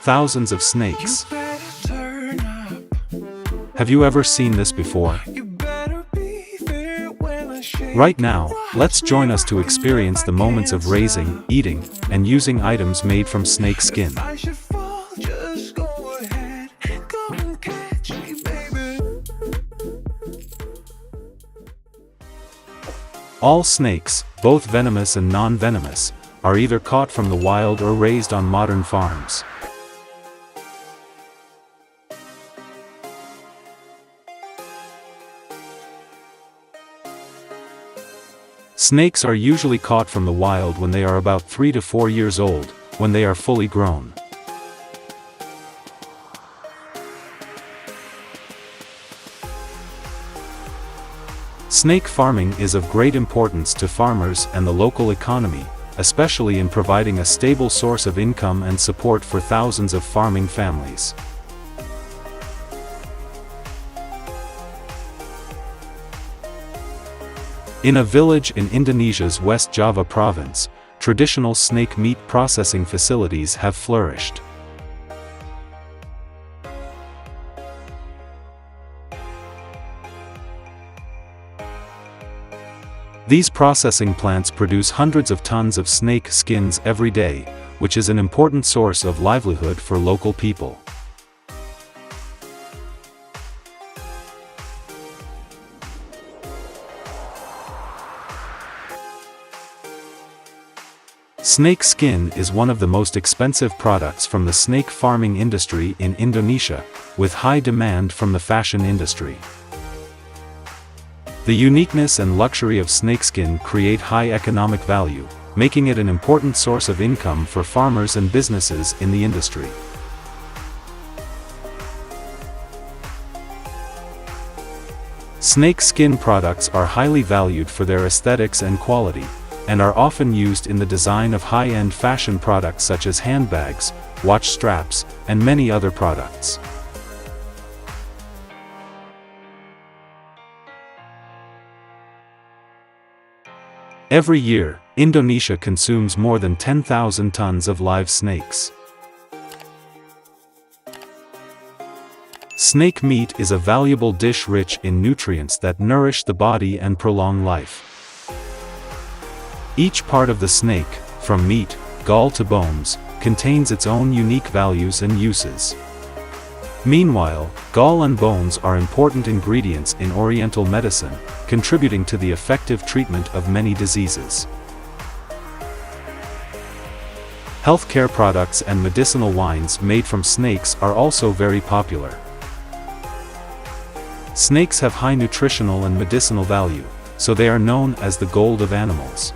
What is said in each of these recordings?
thousands of snakes. Have you ever seen this before? Right now, let's join us to experience the moments of raising, eating, and using items made from snake skin. All snakes, both venomous and non-venomous, are either caught from the wild or raised on modern farms. Snakes are usually caught from the wild when they are about 3 to 4 years old, when they are fully grown. Snake farming is of great importance to farmers and the local economy, especially in providing a stable source of income and support for thousands of farming families. In a village in Indonesia's West Java province, traditional snake meat processing facilities have flourished. These processing plants produce hundreds of tons of snake skins every day, which is an important source of livelihood for local people. Snake skin is one of the most expensive products from the snake farming industry in Indonesia, with high demand from the fashion industry. The uniqueness and luxury of snakeskin create high economic value, making it an important source of income for farmers and businesses in the industry. Snake skin products are highly valued for their aesthetics and quality, and are often used in the design of high-end fashion products such as handbags, watch straps, and many other products. Every year, Indonesia consumes more than 10,000 tons of live snakes. Snake meat is a valuable dish rich in nutrients that nourish the body and prolong life. Each part of the snake, from meat, gall to bones, contains its own unique values and uses. Meanwhile, gall and bones are important ingredients in Oriental medicine, contributing to the effective treatment of many diseases. Healthcare products and medicinal wines made from snakes are also very popular. Snakes have high nutritional and medicinal value, so they are known as the gold of animals.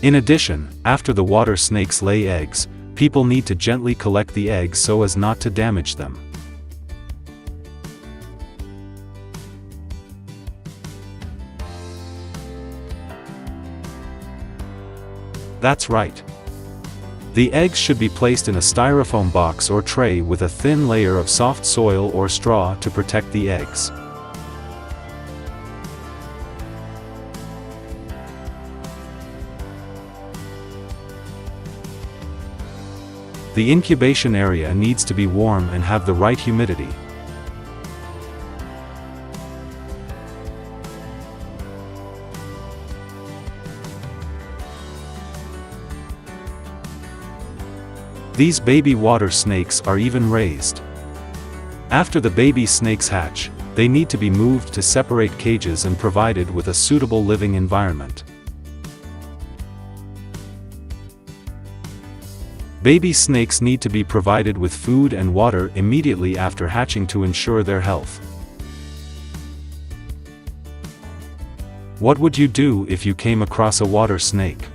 In addition, after the water snakes lay eggs, people need to gently collect the eggs so as not to damage them. That's right. The eggs should be placed in a styrofoam box or tray with a thin layer of soft soil or straw to protect the eggs. The incubation area needs to be warm and have the right humidity. These baby water snakes are even raised. After the baby snakes hatch, they need to be moved to separate cages and provided with a suitable living environment. Baby snakes need to be provided with food and water immediately after hatching to ensure their health. What would you do if you came across a water snake?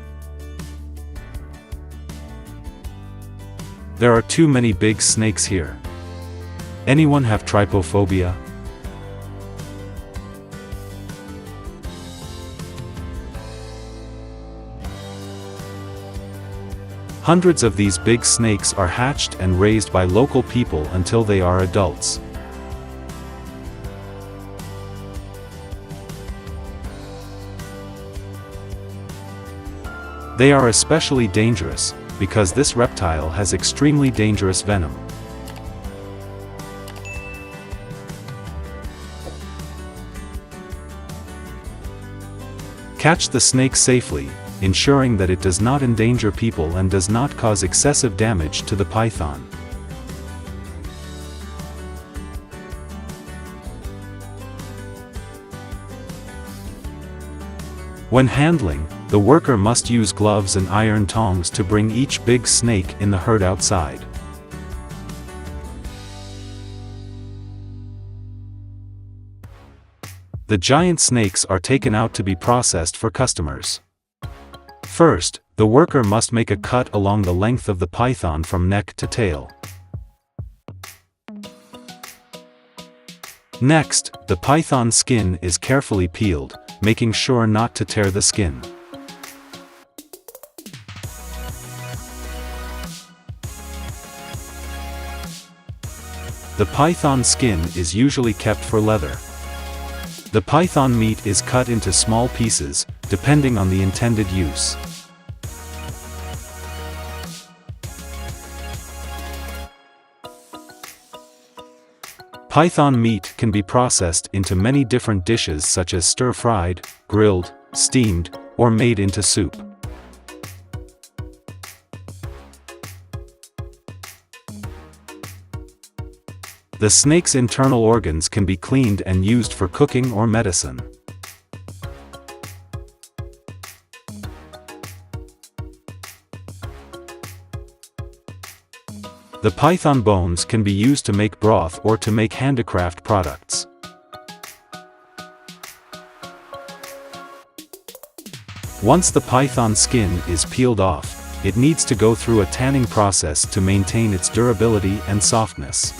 There are too many big snakes here. Anyone have trypophobia? Hundreds of these big snakes are hatched and raised by local people until they are adults. They are especially dangerous, because this reptile has extremely dangerous venom. Catch the snake safely, ensuring that it does not endanger people and does not cause excessive damage to the python. When handling, the worker must use gloves and iron tongs to bring each big snake in the herd outside. The giant snakes are taken out to be processed for customers. First, the worker must make a cut along the length of the python from neck to tail. Next, the python skin is carefully peeled, making sure not to tear the skin. The python skin is usually kept for leather. The python meat is cut into small pieces, depending on the intended use. Python meat can be processed into many different dishes such as stir-fried, grilled, steamed, or made into soup. The snake's internal organs can be cleaned and used for cooking or medicine. The python bones can be used to make broth or to make handicraft products. Once the python skin is peeled off, it needs to go through a tanning process to maintain its durability and softness.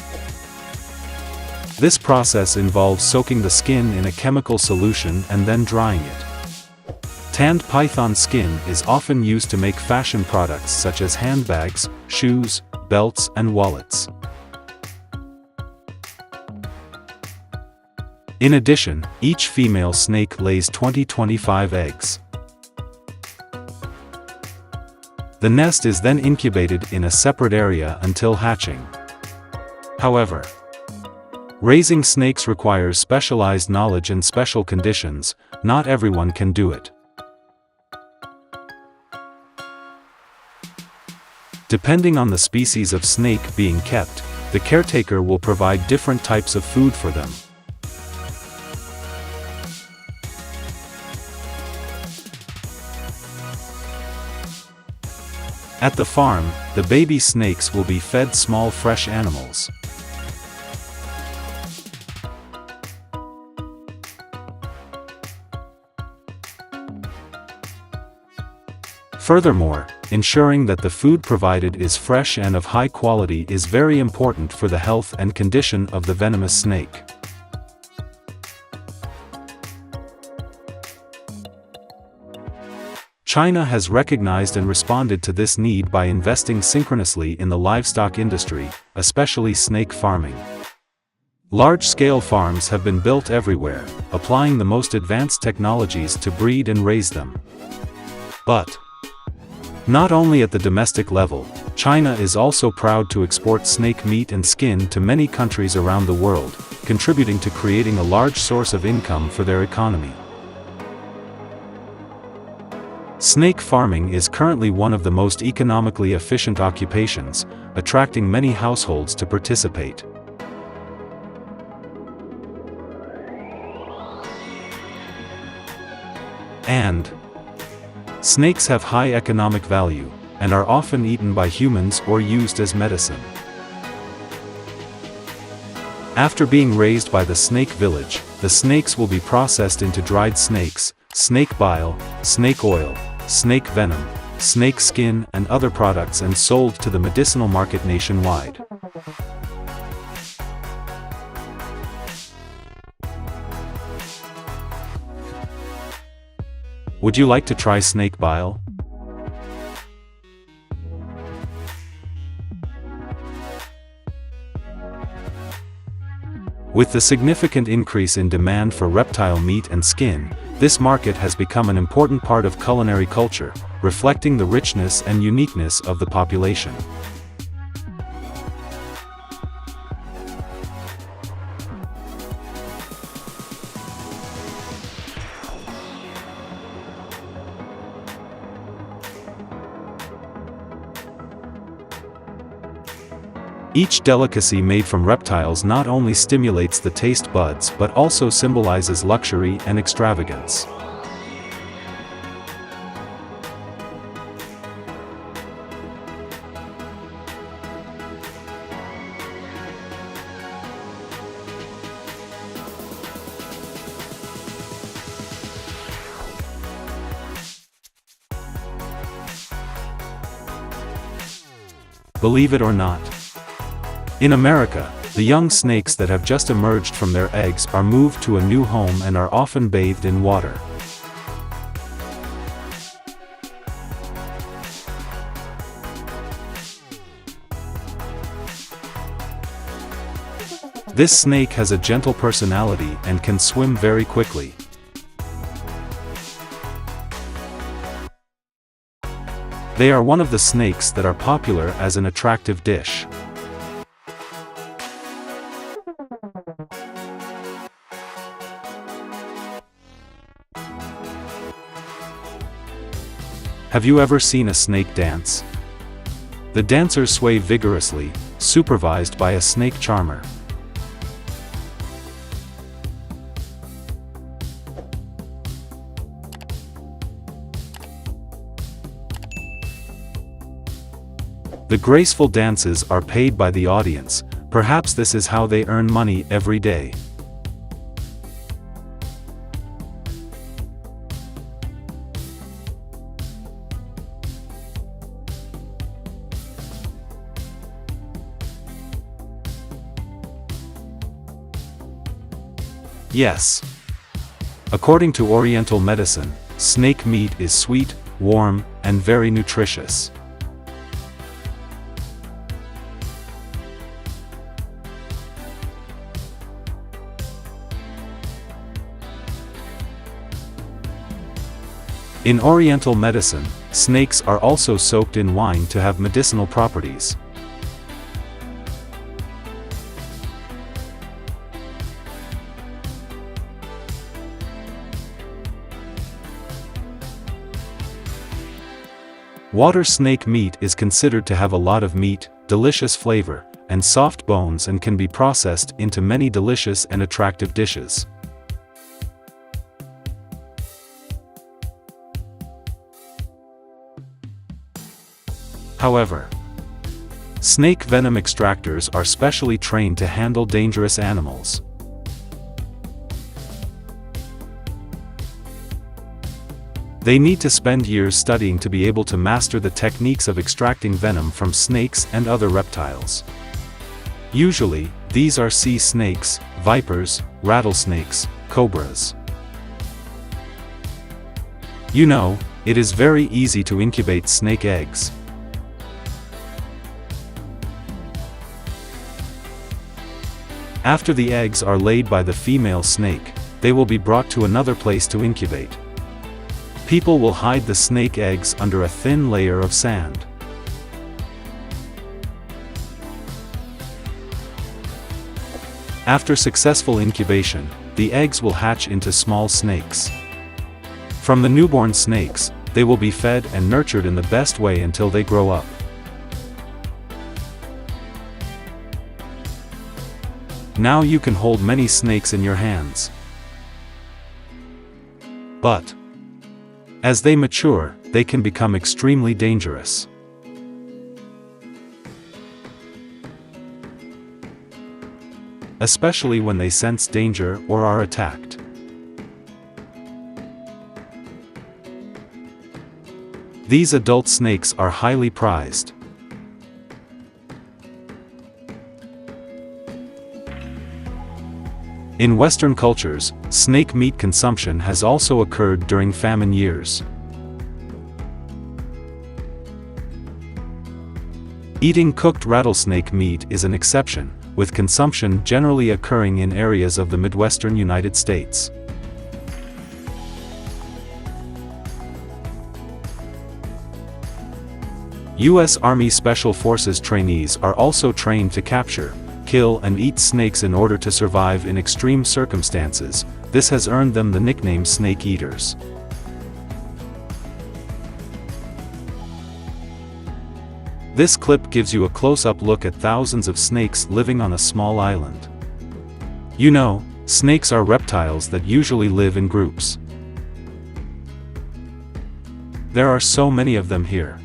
This process involves soaking the skin in a chemical solution and then drying it. Tanned python skin is often used to make fashion products such as handbags, shoes, belts, and wallets. In addition, each female snake lays 20-25 eggs. The nest is then incubated in a separate area until hatching. However, raising snakes requires specialized knowledge and special conditions. Not everyone can do it. Depending on the species of snake being kept, the caretaker will provide different types of food for them. At the farm, the baby snakes will be fed small fresh animals. Furthermore, ensuring that the food provided is fresh and of high quality is very important for the health and condition of the venomous snake. China has recognized and responded to this need by investing synchronously in the livestock industry, especially snake farming. Large-scale farms have been built everywhere, applying the most advanced technologies to breed and raise them. But not only at the domestic level, China is also proud to export snake meat and skin to many countries around the world, contributing to creating a large source of income for their economy. Snake farming is currently one of the most economically efficient occupations, attracting many households to participate. And snakes have high economic value, and are often eaten by humans or used as medicine. After being raised by the snake village, the snakes will be processed into dried snakes, snake bile, snake oil, snake venom, snake skin, and other products and sold to the medicinal market nationwide. Would you like to try snake bile? With the significant increase in demand for reptile meat and skin, this market has become an important part of culinary culture, reflecting the richness and uniqueness of the population. Each delicacy made from reptiles not only stimulates the taste buds but also symbolizes luxury and extravagance. Believe it or not, in America, the young snakes that have just emerged from their eggs are moved to a new home and are often bathed in water. This snake has a gentle personality and can swim very quickly. They are one of the snakes that are popular as an attractive dish. Have you ever seen a snake dance? The dancers sway vigorously, supervised by a snake charmer. The graceful dances are paid by the audience. Perhaps this is how they earn money every day. Yes. According to Oriental medicine, snake meat is sweet, warm, and very nutritious. In Oriental medicine, snakes are also soaked in wine to have medicinal properties. Water snake meat is considered to have a lot of meat, delicious flavor, and soft bones and can be processed into many delicious and attractive dishes. However, snake venom extractors are specially trained to handle dangerous animals. They need to spend years studying to be able to master the techniques of extracting venom from snakes and other reptiles. Usually, these are sea snakes, vipers, rattlesnakes, cobras. You know, it is very easy to incubate snake eggs. After the eggs are laid by the female snake, they will be brought to another place to incubate. People will hide the snake eggs under a thin layer of sand. After successful incubation, the eggs will hatch into small snakes. From the newborn snakes, they will be fed and nurtured in the best way until they grow up. Now you can hold many snakes in your hands. But as they mature, they can become extremely dangerous. Especially when they sense danger or are attacked. These adult snakes are highly prized. In Western cultures, snake meat consumption has also occurred during famine years. Eating cooked rattlesnake meat is an exception, with consumption generally occurring in areas of the Midwestern United States. U.S. Army Special Forces trainees are also trained to capture, kill and eat snakes in order to survive in extreme circumstances. This has earned them the nickname snake eaters. This clip gives you a close-up look at thousands of snakes living on a small island. You know, snakes are reptiles that usually live in groups. There are so many of them here.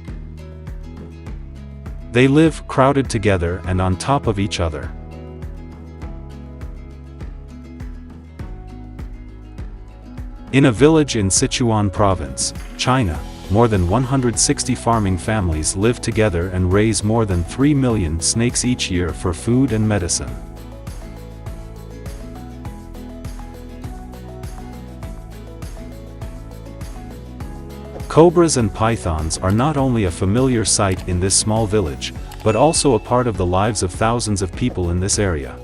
They live crowded together and on top of each other. In a village in Sichuan province, China, more than 160 farming families live together and raise more than 3 million snakes each year for food and medicine. Cobras and pythons are not only a familiar sight in this small village, but also a part of the lives of thousands of people in this area.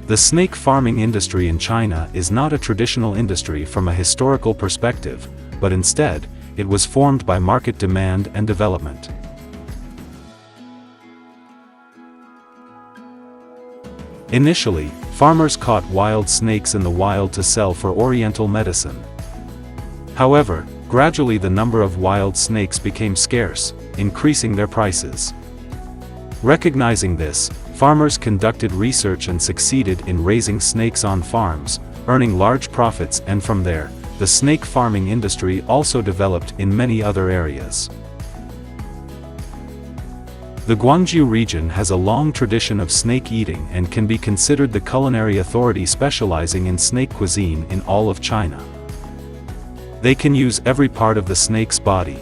The snake farming industry in China is not a traditional industry from a historical perspective, but instead, it was formed by market demand and development. Initially, farmers caught wild snakes in the wild to sell for oriental medicine. However, gradually the number of wild snakes became scarce, increasing their prices. Recognizing this, farmers conducted research and succeeded in raising snakes on farms, earning large profits, and from there, the snake farming industry also developed in many other areas. The Guangzhou region has a long tradition of snake eating and can be considered the culinary authority specializing in snake cuisine in all of China. They can use every part of the snake's body.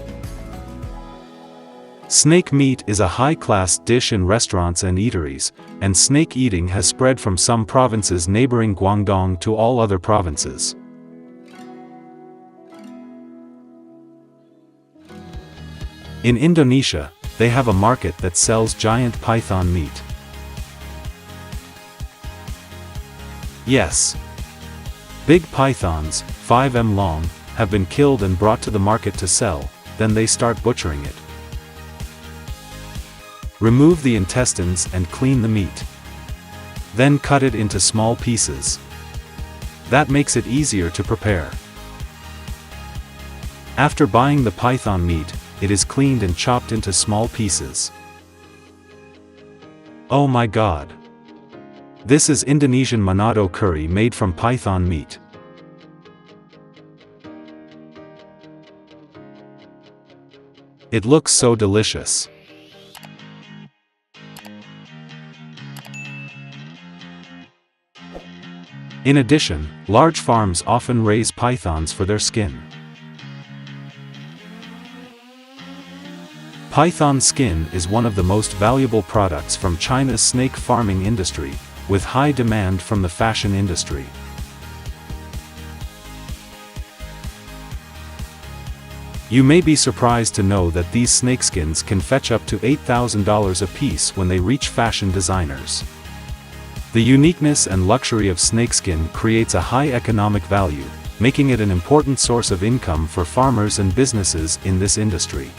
Snake meat is a high-class dish in restaurants and eateries, and snake eating has spread from some provinces neighboring Guangdong to all other provinces. In Indonesia, they have a market that sells giant python meat. Yes. Big pythons, 5 m long, have been killed and brought to the market to sell, then they start butchering it. Remove the intestines and clean the meat. Then cut it into small pieces. That makes it easier to prepare. After buying the python meat, it is cleaned and chopped into small pieces. Oh my god! This is Indonesian Manado curry made from python meat. It looks so delicious. In addition, large farms often raise pythons for their skin. Python skin is one of the most valuable products from China's snake farming industry, with high demand from the fashion industry. You may be surprised to know that these snakeskins can fetch up to $8,000 a piece when they reach fashion designers. The uniqueness and luxury of snakeskin creates a high economic value, making it an important source of income for farmers and businesses in this industry.